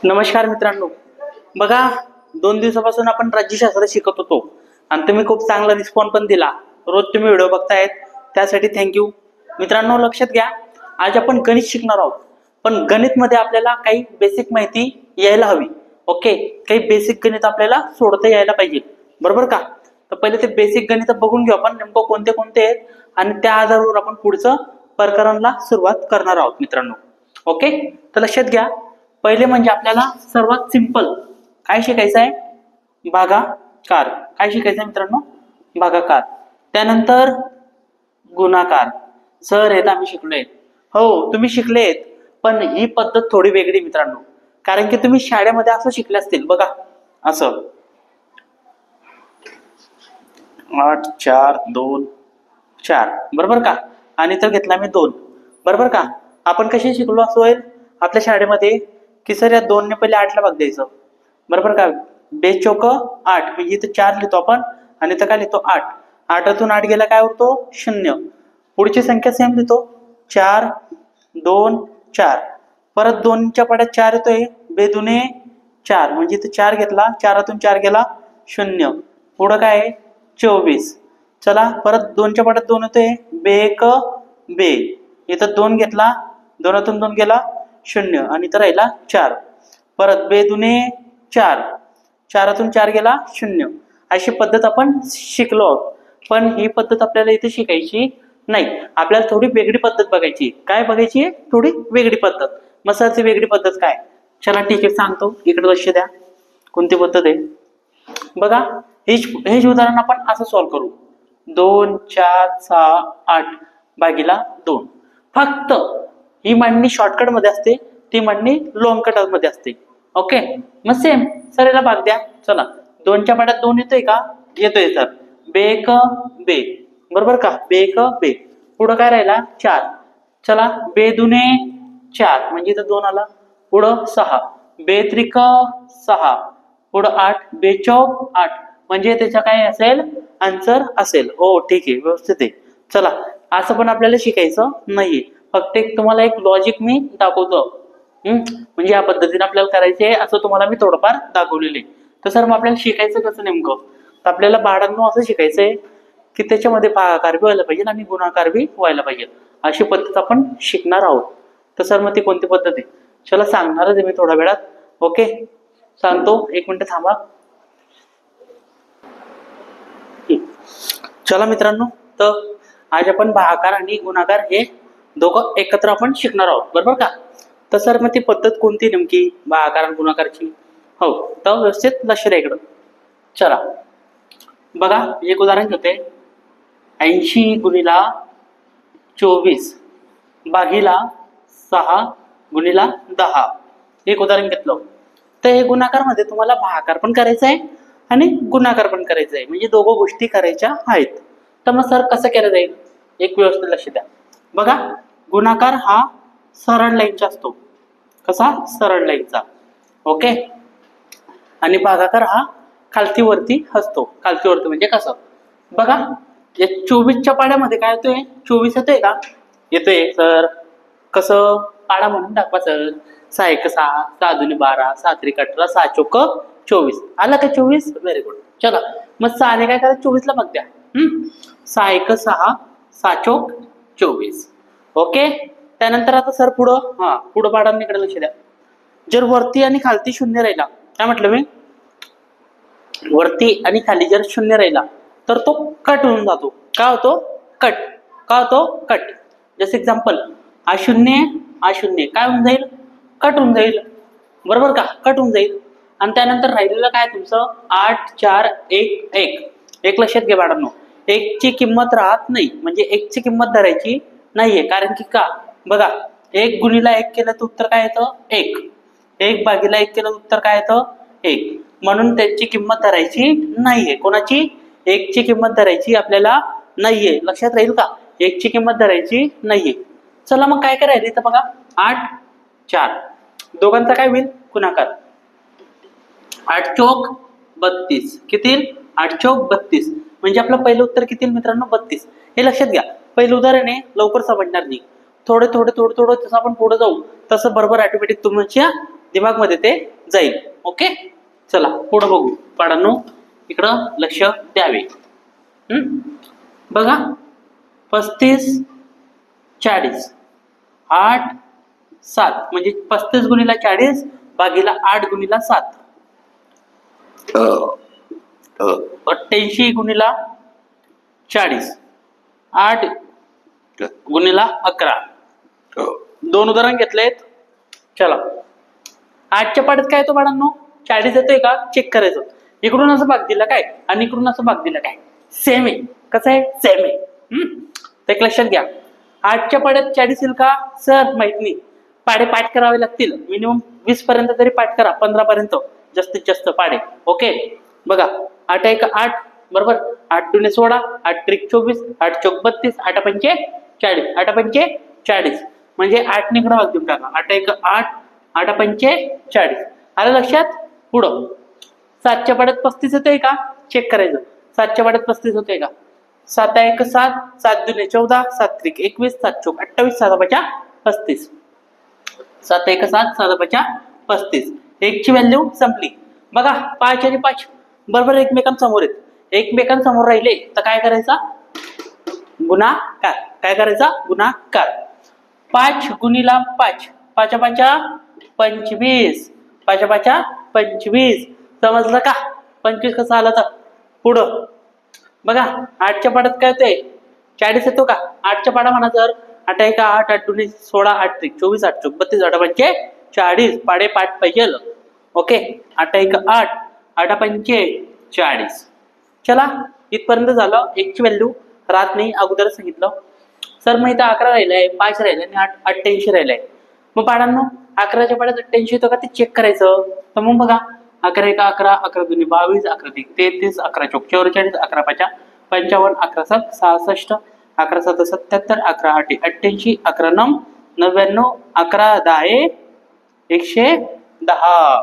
नमस्कार मित्रांनो, बघा 2 दिवसापासून आपण राज्यशास्त्र शिकत होतो आणि तुम्ही खूप चांगला रिस्पॉन्स पण दिला. रोज तुम्ही व्हिडिओ बघतायत त्यासाठी थँक्यू. मित्रांनो लक्षात घ्या, आज आपण गणित शिकणार आहोत. पण गणित मध्ये आपल्याला काही बेसिक माहिती यायला हवी. ओके, काही बेसिक गणित आपल्याला सोडता यायला पाहिजे, बरोबर का? तर पहिले ते बेसिक गणित बघून घेऊ आपण नेमकं कोणते कोणते आहेत आणि त्या आधारावर आपण पुढचं प्रकरणाला सुरुवात करणार आहोत मित्रांनो. ओके, तर लक्षात घ्या, पहिले म्हणजे आपल्याला सर्वात सिंपल काय शिकायचं आहे? भागाकार. काय शिकायचं आहे मित्रांनो? भागाकार. त्यानंतर गुणाकार. सर हे तर आम्ही शिकलोय. हो तुम्ही शिकलेत, पण ही पद्धत थोडी वेगळी मित्रांनो, कारण की तुम्ही शाळेमध्ये असं शिकले असतील बघा, असं 8 4 2 4, बरोबर का? आणि तर घेतला मी 2, बरोबर का? आपण कशी शिकलो असं होईल आपल्या शाळेमध्ये की सर या 2 ने पहिले 8 ला भाग द्यायचं, बरोबर का? 2 चौक 8, म्हणजे इथं 4 लिहितो आपण आणि इथं काय लिहितो 8. 8तून 8 गेला काय उरतो? 0. पुढची संख्या सेम लिहितो 4 2 4. परत 2च्या पाड्यात 4 येतोय, 2 दुने 4, म्हणजे इथं 4 घेतला, 4तून 4 गेला 0. पुढं काय आहे? 24. चला परत 2च्या पाड्यात 2 येतोय, 2 1 2. इथं 2 घेतला, 2तून 2 गेला 0 आणि इथं राहिला 4. परत 2 दुने 4, 4तून 4 गेला 0. अशी पद्धत आपण शिकलो आहोत. पण ही पद्धत आपल्याला इथे शिकायची नाही, आपल्याला थोडी वेगळी पद्धत बघायची. काय बघायची आहे? थोडी वेगळी पद्धत. मग सरची वेगळी पद्धत काय? चला ठीक आहे सांगतो, इकडे लक्ष द्या. कोणती पद्धत आहे बघा. हेच उदाहरण आपण असं सॉल्व्ह करू. 2 4 6 8 भागीला 2. फक्त ही मांडणी शॉर्टकट मध्ये असते, ती मांडणी लॉंग कट मध्ये असते. ओके, मग सेम सर याला भाग द्या. चला 2च्या पाड्यात 2 येतोय का? येतोय. तर 2 1 2, बरोबर का? 2 1 2. पुढं काय राहिला? 4. चला 2 दुने 4, म्हणजे इथं 2 आला. पुढं 6, 2 त्रिक 6. पुढं 8, 2 चौक 8, म्हणजे त्याचा काय असेल? आन्सर असेल. हो ठीक आहे, व्यवस्थित आहे. चला असं पण आपल्याला शिकायचं नाहीये, फक्त तुम्हाला एक लॉजिक मी दाखवतो. म्हणजे या पद्धतीने आपल्याला करायचे असं तुम्हाला मी थोडंफार दाखवलेले. तर सर मग आपल्याला शिकायचं कसं नेमकं? तर आपल्याला बाळांनो असं शिकायचंय की त्याच्यामध्ये भागाकार बी व्हायला पाहिजे आणि गुणाकार बी व्हायला पाहिजे, अशी पद्धत आपण शिकणार आहोत. तर सर मग ती कोणती पद्धत आहे? चला सांगणारच आहे मी थोड्या वेळात. ओके सांगतो, 1 मिनिट थांबा. चला मित्रांनो, तर आज आपण भागाकार आणि गुणाकार हे दोघं एकत्र आपण शिकणार आहोत, बरोबर का? तर सर मग ती पद्धत कोणती नेमकी भागाकार आणि गुणाकारची? हो, तर व्यवस्थित लक्ष द्या इकडं. चला बघा, एक उदाहरण घेते. 80 गुणिला 24 भागीला 6 गुणिला 10. एक उदाहरण घेतलं. तर हे गुणाकार मध्ये तुम्हाला भागाकार पण करायचा आहे आणि गुणाकार पण करायचा आहे, म्हणजे दोघं गोष्टी करायच्या आहेत. तर मग सर कसं केलं जाईल? एक व्यवस्थित लक्ष द्या. बघा, गुणाकार हा सरळ लाईनचा असतो. कसा? सरळ लाईनचा. ओके, आणि भागाकार हा खालती वरती असतो. खालती वरती म्हणजे कसं? बघा, या 24च्या पाड्यामध्ये काय येतोय? 24 येतोय का? येतोय. सर कसं? पाडा म्हणून दाखवा सर. 6 1 6, 6 2 12, 6 3 18, 6 चौक 24. आला का 24? Very good. चला मग 6 ने काय करा? 24 ला भाग द्या. 6 1 6, 6 चौक 24. ओके, त्यानंतर आता सर पुढं पुढं पाडांकडे लक्ष द्या. जर वरती आणि खालती शून्य राहिला, काय म्हटलं मी? वरती आणि खाली जर शून्य राहिला तर तो कट होऊन जातो. काय होतो? कट. का होतो? कट. जसं एक्झाम्पल, हा शून्य काय होऊन जाईल? कट होऊन जाईल, बरोबर का? कट होऊन जाईल. आणि त्यानंतर राहिलेलं काय तुमचं? 8 4 1 1. एक लक्षात घ्या बाळांनो, 1 ची किंमत राहत नाही, म्हणजे 1 ची किंमत धरायची नाहीये. कारण की का? बघा, 1 गुणिला 1 केलं तर उत्तर काय येतं? 1. 1 भागीला 1 केलं तर उत्तर काय येतं? 1. म्हणून त्याची किंमत धरायची नाहीये. कोणाची? 1 ची किंमत धरायची आपल्याला नाहीये. लक्षात राहील का? 1 ची किंमत धरायची नाहीये. चला मग काय करायचं इथं बघा, 8 4, दोघांचा काय होईल? गुणाकार. 8 चौक 32. किती? 8 चौक 32, म्हणजे आपलं पहिलं उत्तर किती मित्रांनो? 32. हे लक्षात घ्या, पहिलं उदाहरण आहे, लवकर समजणार नाही. थोडं जसं आपण पुढे जाऊ तसं बरोबर ऑटोमॅटिक तुमच्या दिमागमध्ये ते जाईल. ओके, चला पुढे बघू बाळांनो, इकडं लक्ष द्यावे. बघा 35 40 8 7 म्हणजे 35 गुणिला 40 भागीला 8 गुणिला 7 88 गुणिला 40 8 गुणिला 11. दोन उदाहरण घेतलेत. चला 8च्या पाड्यात काय येतो बाळांनो, 40 येतोय का चेक करायचं. इकडून असं भाग दिला काय आणि इकडून असं भाग दिला काय, सेम आहे. कसं आहे, सेम आहे. तर एक लक्षात घ्या. 8च्या पाड्यात 40 येईल का सर माहित नाही, पाडे पाठ करावे लागतील. मिनिमम 20 पर्यंत तरी पाठ करा, 15 पर्यंत जास्तीत जास्त पाडे. ओके, बघा 8 1 8 बरोबर, 8 2 16 8 3 24 8 4 32 8 5 40 8 5 40 म्हणजे 8 ने इकडे भाग देऊन टाका. 8 1 8 8 5 40. आलं लक्षात. पुढं 7च्या पाड्यात 35 येतोय का चेक करायचं. 7च्या पाड्यात 35 होतोय का. 7 1 7 7 2 14 7 3 21 7 4 28 7 5 35. 7 1 7 7 5 35. एकची व्हॅल्यू संपली. बघा 5 आणि 5 बरोबर एकमेकांसमोर आहेत. एकमेकांसमोर राहिले तर काय करायचा, गुणाकार. काय करायचा, गुणाकार. 5 गुणिला 5 5 5 25 5 5 25. समजलं का. 25 कसं आलं तर पुढं बघा 8च्या पाड्यात काय होतंय 40 येतो का. 8च्या पाडा म्हणा जर 8 1 8 8 2 16 8 3 24 8 4 32 8 5 40 पाडे पाठ पाहिजे. ओके 8 1 8 8 5 40. चला इथपर्यंत झालं. एकची व्हॅल्यू राहत नाही, अगोदर सांगितलं. सर मग इथं 11 राहिलंय 5 राहिलंय आणि 88 राहिलंय. मग पाडांनो 11च्या पाड्यात 88 येतो का ते चेक करायचं. तर मग बघा 11 1 11 11 2 22 11 3 33 11 4 44 11 5 55 11 7 66 11 7 77 11 8 88 11 9 99 11 10 110.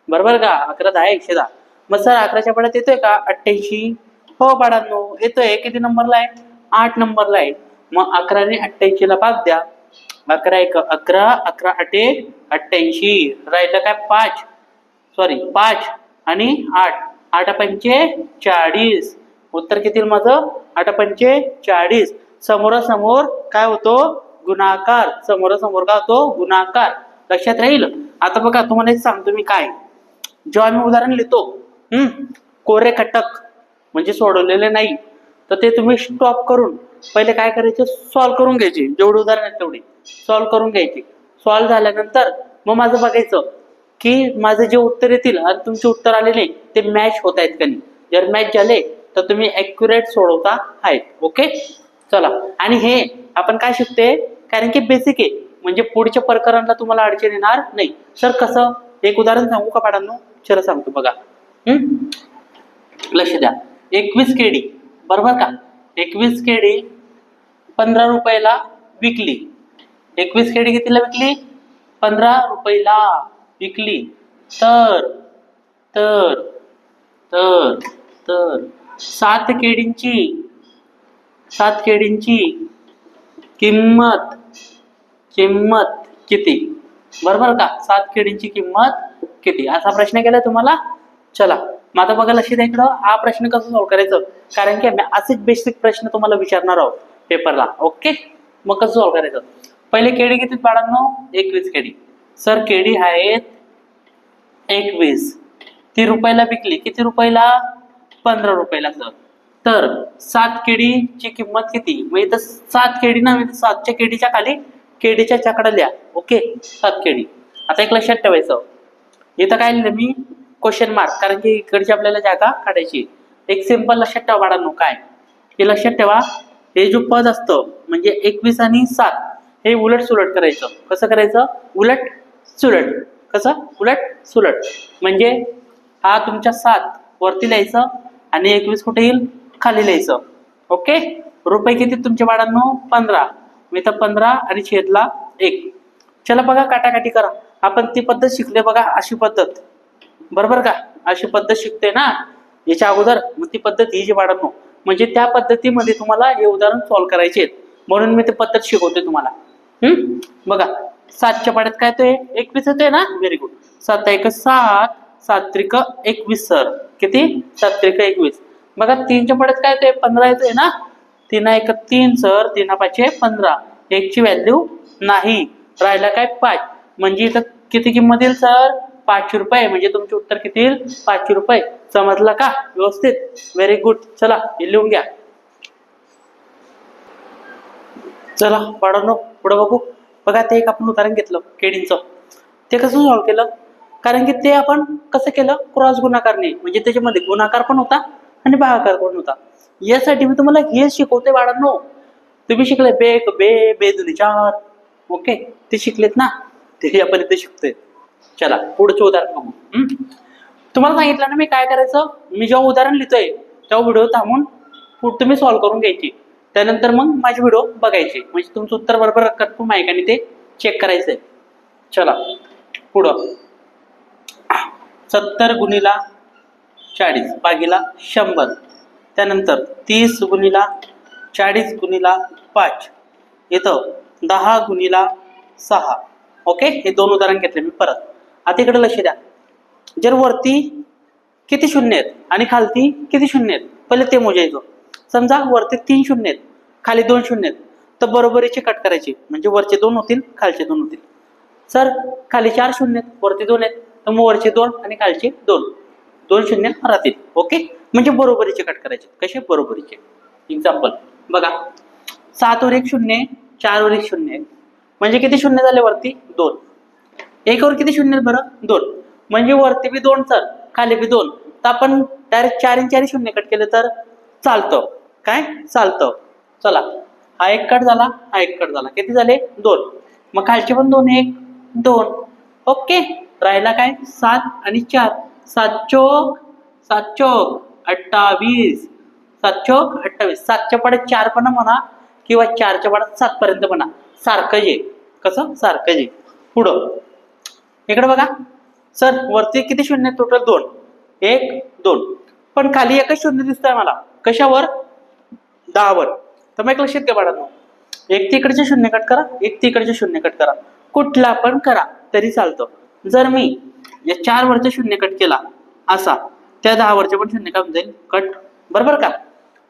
बरोबर का. 11 10 110. मग सर 11च्या पाड्यात येतोय का 88. हो पाडांनो येतोय. किती नंबरला आहे 8 नंबरला आहे. मग 11 ने 88 ला भाग द्या. 11 1 11 11 8 88. राहिलं काय 5 आणि 8 8 5 40. उत्तर किती माझं 8 5 40. समोरासमोर काय होतो गुणाकार. समोरासमोर काय होतो गुणाकार. लक्षात राहील. आता बघा तुम्हाला एक सांगतो मी काय, जेव्हा मी उदाहरण लिहितो कोरे खटक म्हणजे सोडवलेले नाही, तर ते तुम्ही स्टॉप करून पहिले काय करायचे सॉल्व्ह करून घ्यायचे. जेवढे उदाहरण आहेत तेवढे सॉल्व्ह करून घ्यायचे. सॉल्व्ह झाल्यानंतर मग माझं बघायचं की माझे जे उत्तर येतील आणि तुमचे उत्तर आले नाही ते मॅच होत आहेत का नाही. जर मॅच झाले तर तुम्ही ॲक्युरेट सोडवता आहेत. ओके चला. आणि हे आपण काय शिकते कारण की बेसिक आहे, म्हणजे पुढच्या प्रकरणाला तुम्हाला अडचण येणार नाही. सर कसं, एक उदाहरण सांगू का पाडांनो. चला सांगतो बघा. लक्ष द्या. 21 केडी बरोबर का. 21 केडी 15 रुपयाला विकली. 21 केडी कितीला विकली 15 रुपयाला विकली. तर तर तर तर 7 केडींची किंमत किती. बरोबर का. 7 केडींची किंमत किती असा प्रश्न केलाय तुम्हाला. चला मग आता बघा लक्ष द्या इकडं. हा प्रश्न कसं सॉल्व्ह करायचं, कारण की आम्ही असेच बेसिक प्रश्न तुम्हाला विचारणार आहोत पेपरला. ओके मग कसं सॉल्व्ह करायचं. पहिले केडी किती बाळांनो 21 केडी. सर केडी आहेत 21. ती रुपयाला विकली किती रुपयाला 15 रुपयाला. सर तर 7 केडीची किंमत किती. मग इथं 7 केडी ना 7च्या केडीच्या खाली केडीच्या चाकडा लिहा. Okay 7 KD. आता एक लक्षात ठेवायचं इथं काय लिहिलं मी क्वेश्चन मार्क, कारण की इकडची आपल्याला जागा काढायची. एक सिंपल लक्षात ठेवा बाळांनो काय हे लक्षात ठेवा. हे जो पद असतं म्हणजे 21 आणि 7 हे उलट सुलट करायचं. कसं करायचं उलट सुलट. कसं उलट सुलट म्हणजे हा तुमच्या 7 वरती लिहायचं आणि 21 कुठे येईल खाली लिहायचं. ओके रुपये किती तुमच्या बाळांनो 15. मी तर 15 आणि छेदला 1. चला बघा काटाकाटी करा. आपण ती पद्धत शिकले बघा अशी पद्धत. बरोबर का. अशी पद्धत शिकते ना याच्या अगोदर. मग ती पद्धत ही जी बाळांनो म्हणजे त्या पद्धतीमध्ये तुम्हाला हे उदाहरण सॉल्व्ह करायचे आहेत, म्हणून मी ती पद्धत शिकवते तुम्हाला. बघा 7च्या पाड्यात काय येतोय 21 येतोय ना. Very good. 7 एक 7, 7 त्रिक 21 सर. किती? 7 त्रिक 21. बघा 3च्या पड्यात काय येतोय? 15 येतोय ना. 3 एक 3 सर, 3 पाचे 15. 1 ची व्हॅल्यू नाही, राहिला काय 5. म्हणजे इथं किती किंमत येईल सर? 500 रुपये. म्हणजे तुमचे उत्तर किती येईल? 500 रुपये. समजलं का? व्यवस्थित. Very good. चला हे लिहून घ्या. चला बाळांनो पुढे बघू. बघा ते एक आपण उदाहरण घेतलं केडींचं. ते कसं सॉल्व्ह केलं? कारण की ते आपण कसं केलं? क्रॉस गुणाकारने. म्हणजे त्याच्यामध्ये गुणाकार पण होता आणि भागाकार पण होता. यासाठी मी तुम्हाला हे शिकवते बाळांनो. तुम्ही शिकले बे दुनी 4. ओके, ते शिकलेत ना, ते आपण इथे शिकतोय. चला पुढचं उदाहरण बघू. तुम्हाला सांगितलं ना मी काय करायचं? मी जेव्हा उदाहरण लिहितोय तेव्हा व्हिडिओ थांबून तुम्ही सॉल्व्ह करून घ्यायची. त्यानंतर मग माझे व्हिडिओ बघायचे. म्हणजे तुमचं उत्तर बरोबर कन्फर्म आहे का नाही ते चेक करायचंय. चला पुढं. 70 गुणिला 40 भागीला 100. त्यानंतर 30 गुणिला 40 गुणिला 5. इथं 10 गुणिला 6. ओके, हे 2 उदाहरण घेतले मी परत. आता इकडे लक्ष द्या. जर वरती किती शून्य आहेत आणि खालती किती शून्य आहेत पहिले ते मोजायचं. समजा वरती 3 शून्य आहेत, खाली 2 शून्य आहेत, तर बरोबरीचे कट करायचे. म्हणजे वरचे 2 होतील, खालचे 2 होतील. सर खाली 4 शून्य आहेत, वरती 2 आहेत, तर मग वरचे 2 आणि खालचे 2 शून्य राहतील. ओके, म्हणजे बरोबरीचे कट करायचे. कसे? बरोबरीचे. एक्झाम्पल बघा. 7 वर 1 शून्य, 4 वर 1 शून्य. म्हणजे किती शून्य झाले वरती? 2. 1 वर किती शून्य बरं? 2. म्हणजे वरती बी 2 सर, खाली बी 2. तर आपण डायरेक्ट 4 आणि 4 शून्य कट केले तर चालतं. काय? चालतं. चला हा एक कट झाला, हा एक कट झाला. किती झाले? 2. मग खालचे पण 2 1 2. ओके, राहिला काय? 7 आणि 4. 7 चोक 28. 7 चोक 28. 7च्या पाड्यात 4 पण म्हणा किंवा 4च्या पाड्यात 7 पर्यंत म्हणा, सारखं जे. कसं? सारखं जे. पुढं इकडे बघा. सर वरती किती शून्य? टोटल 2. 1 2. पण खाली एकच शून्य दिसतंय मला. कशावर? 10 वर. तर मग एक लक्षात घ्या बाळांनो, एक तिकडचे शून्य कट करा, एक तिकडचे शून्य कट करा. कुठला पण करा तरी चालतं. जर मी या 4 वरचे शून्य कट केला असा, त्या 10 वरचे पण शून्य काय जाईल? कट. बरोबर का?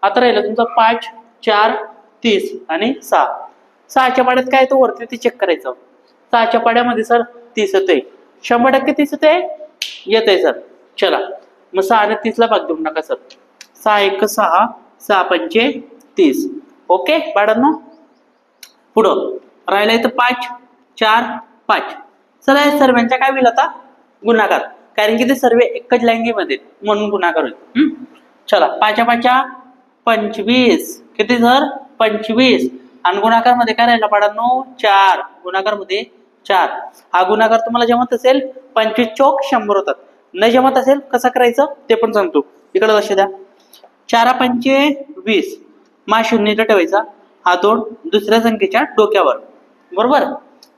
आता राहिलं तुमचं 5 4 30 आणि 6. 6च्या पाड्यात काय येतं वरती ते चेक करायचं. 6च्या पाड्यामध्ये सर 30 येतोय. 100% 30 येतोय? येतोय सर. चला मग 6 आणि 30 ला भाग देऊन टाका सर. 6 1 6, 6 पंचे 30. ओके बाळांनो. पुढं राहिला इथं 5 4 5. चला या सर्वांच्या काय होईल आता? गुणाकार. कारण की ते सर्व एकच लँग्वेजमध्ये म्हणून गुणाकार होईल. चला 5 5 25. किती सर? 25. आणि गुणाकार मध्ये काय राहिला बाळांनो? 4. गुणाकार मध्ये 4. हा गुणाकार तुम्हाला जमत असेल 25 चोक 100 होतात. न जमत असेल कसं करायचं ते पण सांगतो. इकडे लक्ष द्या. 4 पंचे 20. मा शून्य ठेवायचा, हा 2 दुसऱ्या संख्येच्या डोक्यावर. बरोबर.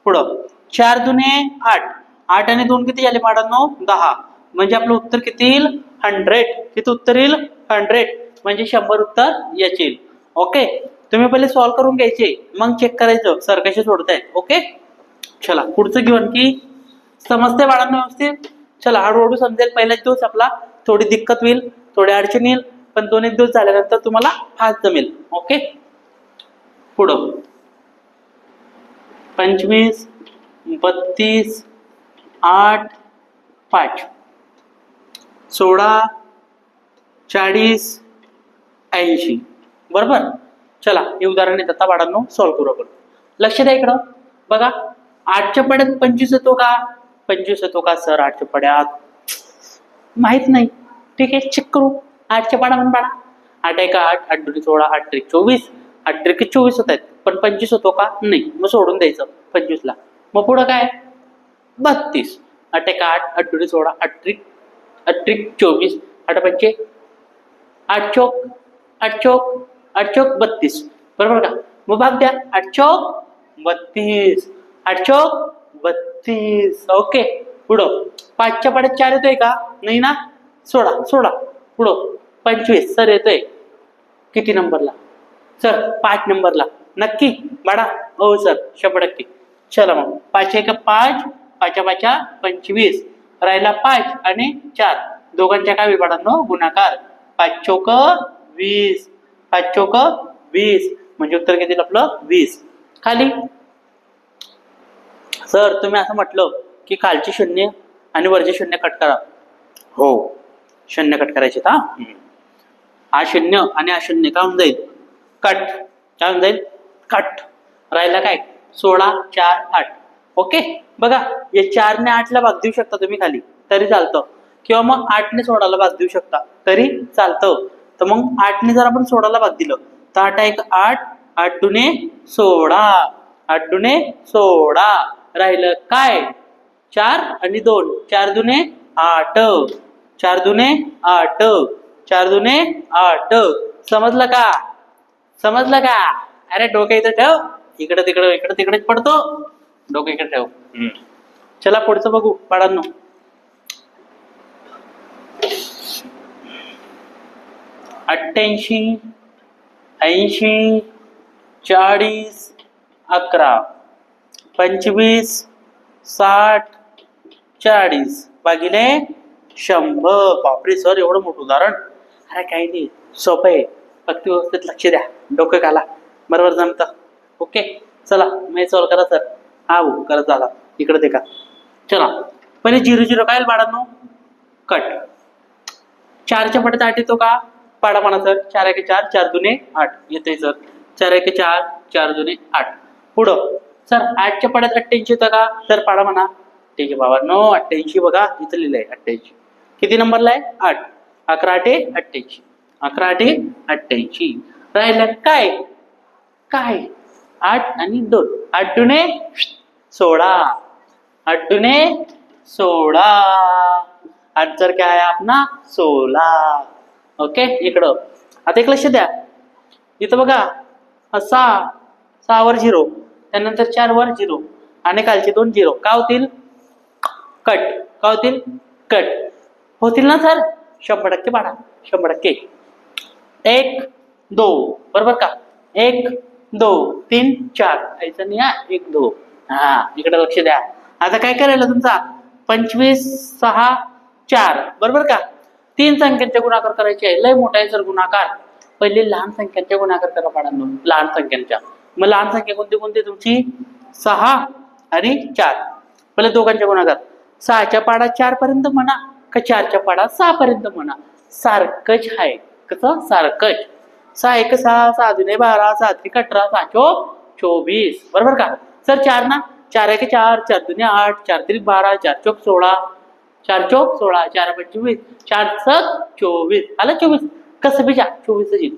पुढं 4 दुने 8. 8 आणि 2 किती झाले बाळांनो? 10. म्हणजे आपलं उत्तर किती येईल? 100. किती उत्तर येईल? 100. म्हणजे 100 उत्तर याचे येईल. ओके, तुम्ही पहिले सॉल्व्ह करून घ्यायचे, मग चेक करायचं सर कसे सोडताय. ओके, चला पुढचं घेऊ. आणखी समजते बाळांनो व्यवस्थित? चला हळूहळू समजेल. पहिलाच दिवस आपला थोडी दिक्कत होईल, थोडी अडचण येईल, पण 2 एक दिवस झाल्यानंतर तुम्हाला फास्ट जमेल. ओके, पुढं 25 32 8 5 16 40 80. बरोबर. चला हे उदाहरण येत आता बाळांनो सॉल्व्ह करू आपण. लक्ष द्या इकडं बघा. 8च्या पाड्यात 25 येतो का? 25 येतो का सर 8च्या पाड्यात? माहित नाही. ठीक आहे, चेक करू. 8च्या पाडा म्हणून पाडा. 8 1 8, 8 2 16, 8 3 24, 8 3 24 होत आहेत. पण 25 होतो का? नाही. मग सोडून द्यायचं 25 ला. मग पुढं काय? 32. 8 1 8, 8 2 16, 8 3 24, 8 5 8 चोक 8 चोक 8 चोक 32. बरोबर का? मग भाग द्या. 8 चोक 32, 8 चोक 32. ओके, पुढं 5च्या पाड्यात 4 येतोय का? नाही ना. सोडा. पुढं 25 सर येतोय किती नंबरला? सर 5 नंबरला. नक्की बाळा? हो सर 100%. चला मग 5 1 5, 5 5 25 राहिला 5 आणि 4 दोघांच्या काय विभागांनो गुणाकार 5 चौक 20 5 चौक 20 म्हणजे उत्तर किती आपलं 20 खाली सर तुम्ही असं म्हटलं की खालची शून्य आणि वरची शून्य कट करा हो शून्य कट करायचे हा शून्य आणि हा शून्य काय होऊन जाईल कट काय होऊन जाईल कट राहिला काय 16 4 8 ओके बघा या 4 ने 8 ला भाग देऊ शकता तुम्ही खाली तरी चालतं किंवा मग 8 ने 16 ला भाग देऊ शकता तरी चालतं तर मग 8 ने जर आपण 16 ला भाग दिलं तर 8 1 8 8 दुने 16 8 दुने 16 राहिलं काय 4 आणि 2 4 दुने 8 4 दुने 8 4 दुने 8 समजलं का अरे डोकं इथं ठेव इकडे तिकडेच पडतो डोकं इकडे ठेव चला पुढचं बघू बाळांनो 88 80 40 11 25 60 40 भागिले 100 बापरे सर एवढं मोठं उदाहरण अरे काही नाही सोपं आहे फक्त व्यवस्थित लक्ष द्या डोकं घाला बरोबर जमतं ओके चला मी सॉल्व करा सर हा हो करत झाला इकडे देखा चला पहिले 0 0 काय बाळांनो कट 4च्या पट्यात 8 येतो का पाडा म्हणा सर 4 1 4 4 दुने 8 येते सर 4 1 4 4 दुने 8 पुढं सर 8च्या पट्यात 88 येतं का तर पाडा म्हणा ठीक आहे बाबा नो 88 बघा इथं लिहिलंय 88 किती नंबरला आहे 8 11 8 88 11 8 88 राहिलं काय 8 आणि 2 8 दुने 16 8 दुने 16 8 जर काय आहे आपला 16 ओके इकडं आता एक लक्ष द्या इथं बघा 6 वर 0 त्यानंतर 4 वर 0 आणि खालचे 2 0 का होतील कट होतील ना सर 100% पाडा 100% 1 2 बरोबर का 1 2 3 4 ऐसा नाही हा 1 2 हा इकडे लक्ष द्या आता काय करायला तुमचा 25 6 4 बरोबर का 3 संख्यांचे गुणाकार करायचे आहे लय मोठा आहे सर गुणाकार पहिले लहान संख्यांचे गुणाकार करा पाडांनो लहान संख्यांच्या मग लहान संख्या कोणती तुमची 6 आणि 4 पहिले दोघांचे गुणाकार 6च्या पाडा 4 पर्यंत म्हणा का 4च्या पाडा 6 पर्यंत म्हणा सारखंच आहे कसं सारखंच 6 1 6 6 दुने 12 6 3 18 6 चौक 24 बरोबर का सर 4 ना 4 1 4 4 दुने 8 4 3 12 4 चौक 16 4 चौक 16 4 25 4 7 24 आलं 24 कसं बिजा 24 येईल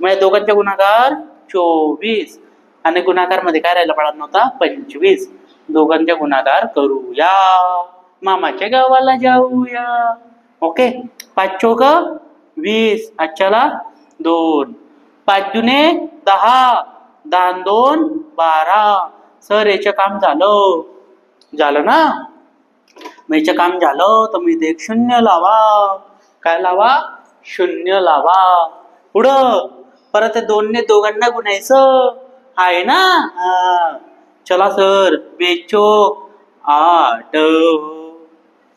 म्हणजे दोघांचा गुणाकार 24 आणि गुणाकार मध्ये काय राहिला पडत नव्हता 25 दोघांचा गुणाकार करूया मामाच्या गावाला जाऊया ओके 5 चौक 20 आजच्याला 2 5 दुने 10 10 2 12 सर याचं काम झालं ना मग याचं काम झालं तर मी इथे 1 0 लावा काय लावा 0 लावा पुढं परत 2 ने दोघांना गुणायचं आहे ना चला सर 2 चौक 8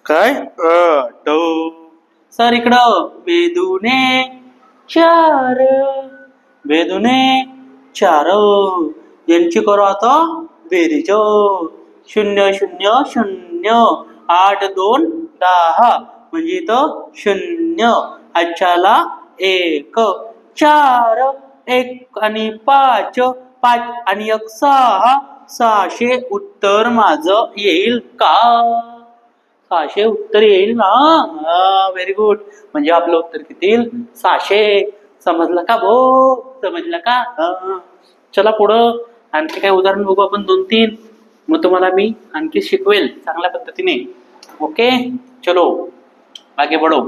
काय 8 सर इकडं 2 दुने 4 यांची करू आता बेरीज 0 0 0 8 2 10 म्हणजे इथं 0 आजच्याला 1 4 1 आणि 5 5 आणि 1 6 600 उत्तर माझं येईल का 600 उत्तर येईल ना व्हेरी गुड म्हणजे आपलं उत्तर किती येईल 600 समजलं का समजलं का चला पुढं आणखी काय उदाहरण बघू आपण 2-3 मग तुम्हाला मी आणखी शिकवेल चांगल्या पद्धतीने ओके चलो आगे बढ़ो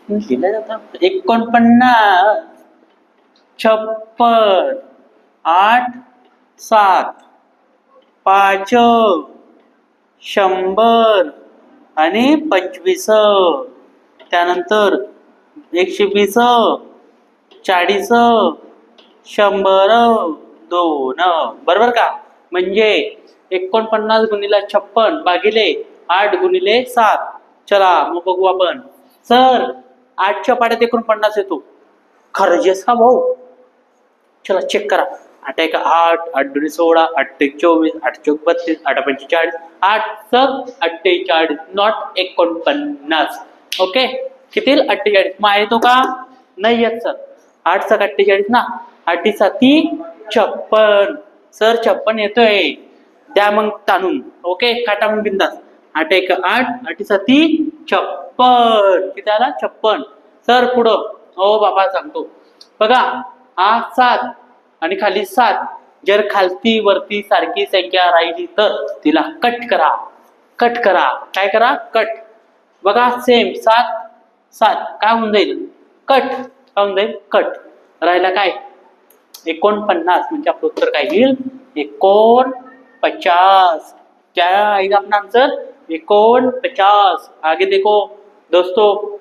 दिलं जातं 49 56 8 7 5 100 आणि 25 त्यानंतर 120 40 100 2 बरोबर का म्हणजे 49 गुणिले 56 भागिले 8 × 7. चला मग बघू आपण. सर 8च्या पाड्यात 49 येतो. खरंच का भाऊ? चला चेक करा. 8 × 1 = 8, 8 × 2 = 16, 8 × 1 = 24, 8 × 32, 8 × 5 = 40, 8 सर 48, नॉट 49. ओके, किती 48 मग येतो का? नाही येत सर. 8 × 48 ना, 8 × 7 = 56. सर 56 येतोय. द्या मग ताणून. ओके, काटा मग बिंदास. 8 × 1 = 8, 8 × 7 = 56. किती आला? 56. सर पुढं. हो बाबा सांगतो. बघा, हा 7 आणि खाली 7. जर खालती वरती सारखी संख्या राहिली तर तिला कट करा. कट करा. काय करा? कट. बघा सेम 7 7 काय होऊन जाईल? कट. काय होऊन जाईल? कट. राहिला काय? 49. म्हणजे आपलं उत्तर काय येईल? 49. क्या आएगा अपना आंसर? 49. आगे देखो दोस्तों,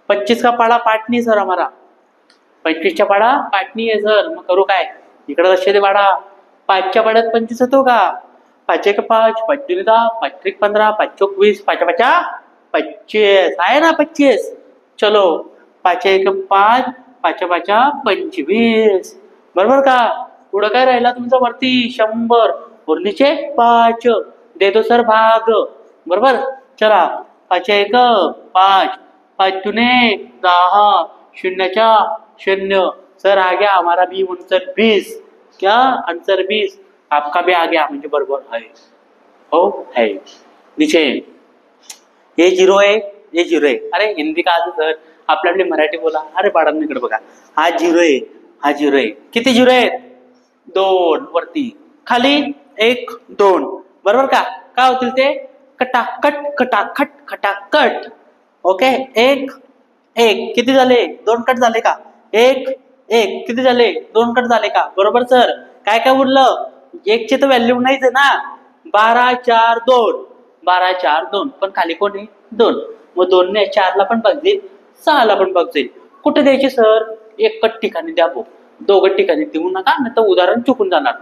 25 का पाड़ा पाठ नहीं सर हमारा. 25च्या पाडा पाठ नाही आहे सर. मग करू काय? इकडे लक्ष दे पाडा. 5च्या पाड्यात 25 होतो का? 5 × 1 = 5, 5 × 2 = 10, 5 × 3 = 15, 5 × 4 = 20, 5 × 5 = 25. आहे ना 25? चलो 5 × 1 = 5, 5 × 5 = 25. बरोबर का? पुढं काय राहिला तुमचा? वरती 100 और नीचे 5. दे दो सर भाग. बरोबर. चला 5 × 1 = 5, 5 × 2 = 10, 0 सर आ गया हमारा भी आंसर 20. क्या आंसर 20? आपका भी आ गया म्हणजे बरोबर आहे. हो है. नीचे हे 0 आहे, हे 0 आहे. अरे हिंदी का सर? आपल्याकडे मराठी बोला. अरे बाळांनो इकडे बघा. हा 0 आहे, हा 0 आहे. किती 0 आहेत? 2 वरती. खाली 1 2. बरोबर का? काय होतील ते? कटाकट कटाकट खटाकट. ओके, 1 1 किती झाले? 2 कट झाले का? 1 1 किती झाले? 2 कट झाले का? बरोबर सर. काय काय उरलं? 1 ची तर व्हॅल्यू नाहीच आहे ना. 12 4 2. 12 4 2. पण खाली कोण आहे? 2. मग 2 ने 4 ला पण बघतील, 6 ला पण बघतील. कुठे द्यायचे सर? एकच ठिकाणी द्या भाऊ. दोघं ठिकाणी देऊ नका, नाही तर उदाहरण चुकून जाणार.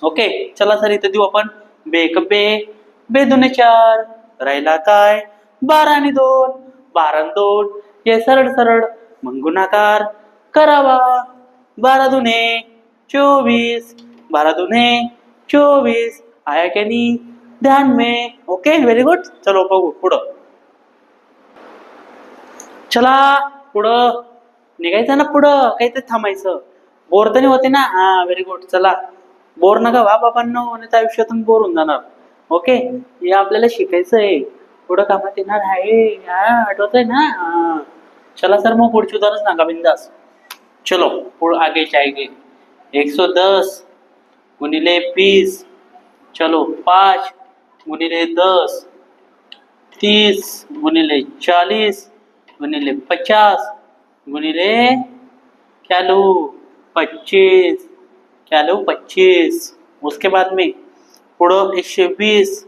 ओके, चला सर इथे देऊ आपण. बे क बे, बे 2 4. राहिला काय? 12 आणि 2. 12 आणि 2. हे सरळ सरळ मग गुणाकार करावा. 12 × 2 = 24, 12 × 2 = 24. आया क्या नहीं? ध्यान में. Okay, very good. चलो बघू पुढं. चला पुढं निघायचं ना. पुढं काहीतरी थांबायचं. बोर तर नाही होते ना. हा व्हेरी गुड. चला बोर नका व्हा बाबांनो, आणि त्या आयुष्यातून बोर होऊन जाणार. ओके, हे आपल्याला शिकायचं आहे. पुढं कामात येणार आहे. आठवत आहे ना? हा चला सर मग पुढची उदाहरण सांगा बिंदास. चलो पुढे आगे जाएंगे. 110 × 20. चलो 5 × 10, 30 × 40 × 50 × क्या लो 25. क्या लो 25. उसके बाद में पुढं 120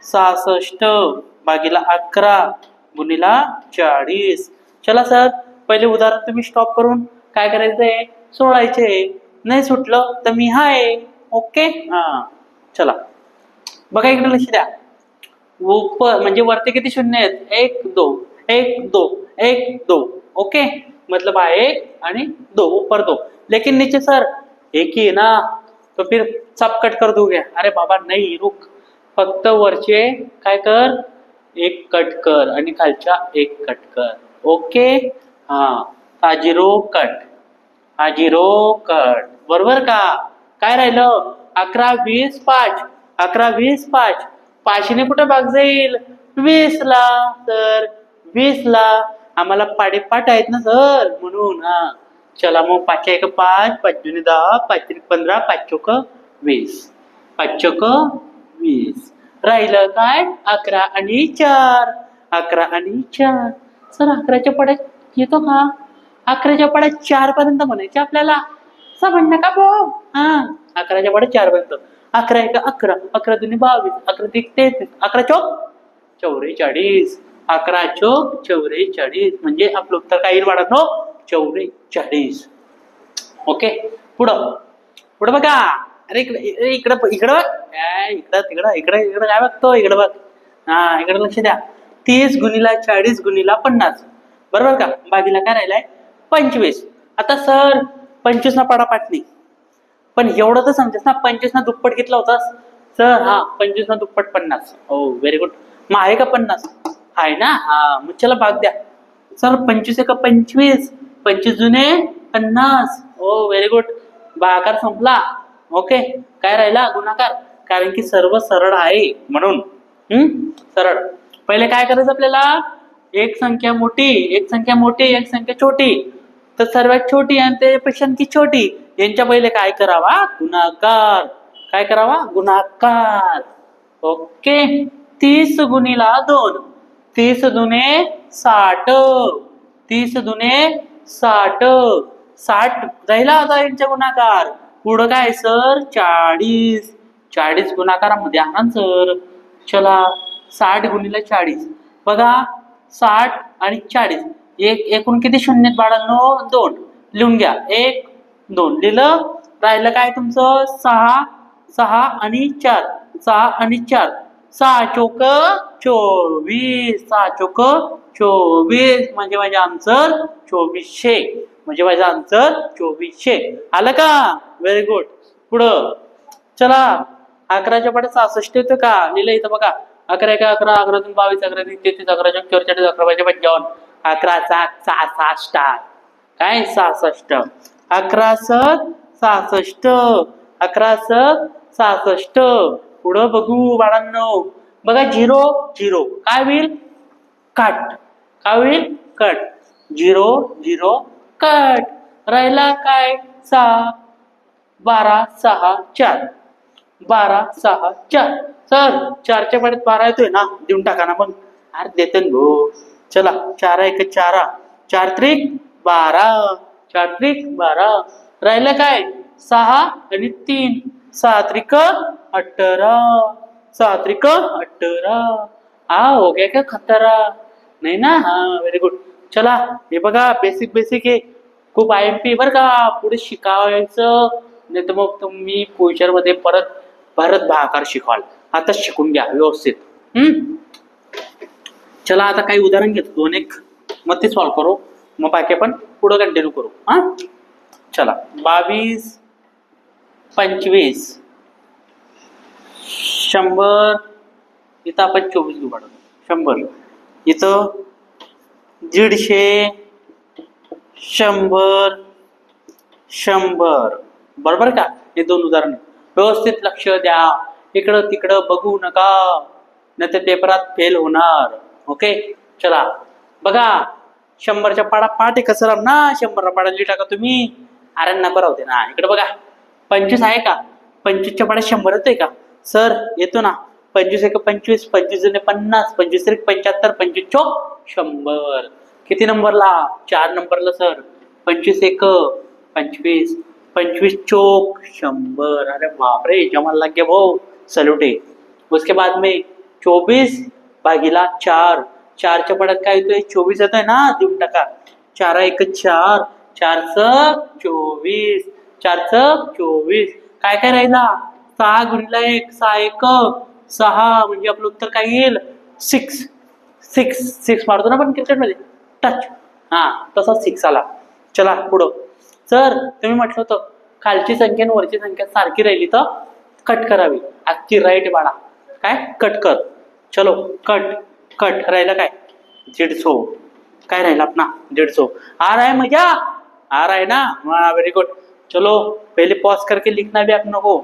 66 भागीला 11 गुणिला 40. चला सर पहिले उदाहरण तुम्ही स्टॉप करून काय करायचंय? सोडायचे. नाही सुटलं तर मी हाय. ओके, हा चला बघा इकडे लक्ष द्या. म्हणजे वरती किती शून्य आहेत? 1 2 1 2 1 2. ओके, मतलब है 1 आणि 2 ऊपर 2. लेकिन नीचे सर एक ही है ना, तो फिर सब कट कर दोगे. अरे बाबा नाही, रुक. फक्त वरचे काय कर? 1 कट कर आणि खालच्या 1 कट कर. ओके, हा 0 कट, 0 कट. बरोबर का? काय राहिलं? 11 20 5. 11 20 5. 5 ने कुठे भाग जाईल? 20 ला. तर 20 ला आम्हाला पाडेपाठ आहेत ना सर, म्हणून. हा चला मग 5 × 1 = 5, 5 × 2 = 10, 5 × 3 = 15, 5 × 4 = 20. 5 × 4 = 20. राहिलं काय? 11 आणि 4. 11 आणि 4. सर 11च्या पाड्यात येतो का? 11च्या पाड्यात 4 पर्यंत म्हणायचे आपल्याला. समजलं का भाऊ? हा 11च्या पाड्यात 4 पर्यंत. 11 × 1 = 11, 11 × 2 = 22, 11 × 3 = 33, 11 × 4 = 44. 11 × 4 = 44. म्हणजे आपलं उत्तर काय येईल बाळांनो? 44. ओके, पुढं पुढं बघा. अरे इकडे इकडं इकडं बघ. इकडं तिकडं इकडे इकडे काय बघतो? इकडे बघ. हा इकडे लक्ष द्या. 30 गुणिला 40 गुणिला 50 बरोबर का. बाकीला काय राहिलाय 25. आता सर 25 ना पाडा पाठ नाही, पण एवढं तर समजेस ना 25 ना दुप्पट घेतला होतास सर. हा 25 ना दुप्पट 50. हो व्हेरी गुड. मग आहे का 50? आहे ना. हा मग चला भाग द्या सर. 25 का 25, 25 जुने 50. हो व्हेरी गुड. भागाकार संपला. ओके. काय राहिला गुणाकार, कारण की सर्व सरळ आहे म्हणून. सरळ. पहिले काय करायचं आपल्याला, एक संख्या मोठी, एक संख्या मोठी, एक संख्या छोटी, तर सर्वात छोटी आणि त्यापेक्षा आणखी छोटी यांच्या पहिले काय करावा, गुणाकार. काय करावा, गुणाकार. ओके. 30 गुणिला 2, 30 दुने 60, 30 दुने 60, 60 राहिला आता यांच्या गुणाकार. पुढं काय सर 40, 40 गुणाकारामध्ये आणा सर. चला 60 गुणिले 40 बघा, 60 आणि 40 एकूण किती शून्य बाळांनो, 2 लिहून घ्या. 1 2 लिहिलं. राहिलं काय तुमचं 6, 6 आणि 4, 6 आणि 4, 6 चोक 24, 6 चोक 24 म्हणजे माझे आन्सर 2400. म्हणजे माझं आन्सर 2400 आलं का. Very good. पुढं चला 11च्या पाठी 66 येतं का, लिहिलं इथं बघा. 11 1 11, 11 2 22, 11 3 33, 11 4 44, 11 5 55, 11 7 66 काय 66, 11 7 66, 11 7 66. पुढं बघू बाळांनो. बघा 0 0 काय होईल, कट. काय होईल, कट. 0 0 कट. राहिला काय 6, 12 6 4, 12 6 4. सर 4च्या पाड्यात 12 येतोय ना, देऊन टाका ना मग. अरे देते ना भाऊ. चला 4 1 4, 4 त्रिक 12, 4 त्रिक 12. राहिलं काय 6 आणि 3, 6 त्रिक 18, 6 त्रिक 18. हा हो गया क्या खतरा नाही ना. हा व्हेरी गुड. चला हे बघा बेसिक बेसिक आहे, खूप IMP बरं का. पुढे शिकायचं नाही तर मग तुम्ही फ्युचर मध्ये परत भागाकार शिकवाल. आता शिकून घ्या व्यवस्थित. चला आता काही उदाहरण घेतो 2 1, मग ते सॉल्व्ह करू, मग बाकी आपण पुढे कंटिन्यू करू. हा चला 22 25 100. इथं आपण 24 घेऊ काढू. 100 इथं 150 100 100 बरोबर का. हे 2 उदाहरण व्यवस्थित लक्ष द्या. इकडं तिकडं बघू नका, नाही तर पेपरात फेल होणार. ओके. चला बघा 100च्या पाडा पाठ आहे कसं ना. 100ला पाडा लिहिता का तुम्ही. अरे नको राहते ना. इकडे बघा 25 आहे का, 25च्या पाड्यात 100 येतोय का सर. येतो ना. 25 1 25, 25 जुने 50, 25 3 75, 25 चोक 100. किती नंबरला, 4 नंबरला सर. 25 1 25, 25 चोक 100. अरे बापरे जमाल लग गया भाऊ, सल्यूट है. उसके बाद में 24 भागीला 4, 4च्या पडात काय येतोय 24 येतोय ना, देऊन टाका. 4 1 4, 4 24, 4 24. काय काय राहिला 6 गुणिला 1, 6 1 6 म्हणजे आपलं उत्तर काय येईल 6. 6 मारतो ना आपण क्रिकेटमध्ये टच. हा तसा 6 आला. चला पुढं. सर तुम्ही म्हटलं होतं खालची संख्या आणि वरची संख्या सारखी राहिली तर कट करावी. आजची राईट बाळा. काय कट कर. चलो कट. कट राहिला काय 150. काय राहिला अपना 150. आ रहा है मजा, आ रहा है ना. हाँ वेरी गुड. चलो पहले पॉज करके लिखना भी अपनों को.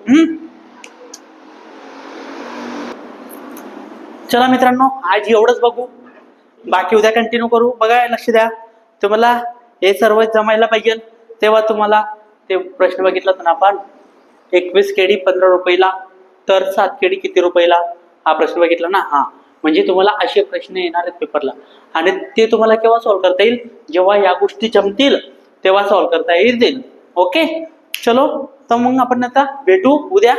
चला मित्रांनो आज एवढंच बघू, बाकी उद्या कंटिन्यू करू. बघा लक्ष द्या. तुम्हाला हे सर्व जमायला पाहिजे. तेव्हा तुम्हाला ते प्रश्न बघितला ना आपण 21 केडी 15 रुपयाला, तर 7 केडी किती रुपयाला, हा प्रश्न बघितला ना. हा म्हणजे तुम्हाला असे प्रश्न येणार आहेत पेपरला, आणि ते तुम्हाला केव्हा सॉल्व्ह करता येईल, जेव्हा या गोष्टी जमतील तेव्हा सॉल्व्ह करता येईल. ओके. चलो तर मग आपण आता भेटू उद्या.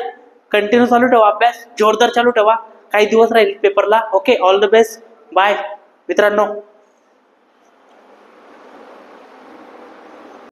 कंटिन्यू चालू ठेवा अभ्यास, जोरदार चालू ठेवा. काही दिवस राहील पेपरला. Okay. All the best. Bye मित्रांनो.